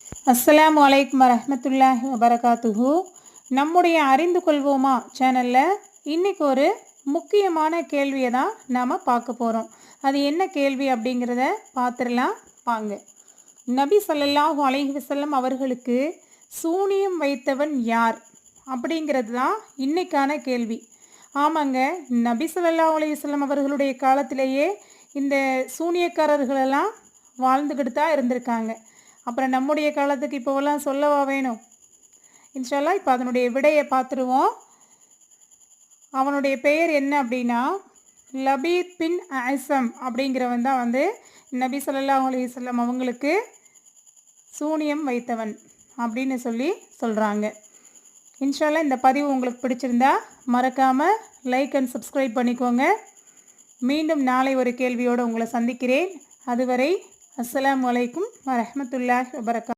அஸ்ஸலாமு அலைக்கும் வரஹ்மத்துல்லாஹி வபரகாத்துஹு. நம்முடைய அறிந்து கொள்வோமா சேனலில் இன்றைக்கி ஒரு முக்கியமான கேள்வியை தான் நாம் பார்க்க போகிறோம். அது என்ன கேள்வி அப்படிங்கிறத பார்த்துடலாம் வாங்க. நபி ஸல்லல்லாஹு அலைஹி வஸல்லம் அவர்களுக்கு சூனியம் வைத்தவன் யார் அப்படிங்கிறது தான் இன்றைக்கான கேள்வி. ஆமாங்க, நபி ஸல்லல்லாஹு அலைஹி வஸல்லம் அவர்களுடைய காலத்திலேயே இந்த சூனியக்காரர்களெல்லாம் வாழ்ந்துக்கிட்டு தான் இருந்திருக்காங்க. அப்புறம் நம்முடைய காலத்துக்கு இப்போவெல்லாம் சொல்லவா வேணும்? இன்ஷா அல்லாஹ் இப்போ அதனுடைய விடையை பார்த்துருவோம். அவனுடைய பெயர் என்ன அப்படின்னா லபீத் பின் அஸம் அப்படிங்கிறவன் தான் நபி ஸல்லல்லாஹு அலைஹி வஸல்லம் அவங்களுக்கு சூனியம் வைத்தவன் அப்படின்னு சொல்கிறாங்க. இன்ஷா அல்லாஹ் இந்த பதிவு உங்களுக்கு பிடிச்சிருந்தா மறக்காமல் லைக் அண்ட் சப்ஸ்கிரைப் பண்ணிக்கோங்க. மீண்டும் நாளை ஒரு கேள்வியோடு உங்களை சந்திக்கிறேன். அதுவரை அஸ்ஸலாமு அலைக்கும் வரஹ்மத்துல்லாஹி வபரகாத்துஹு.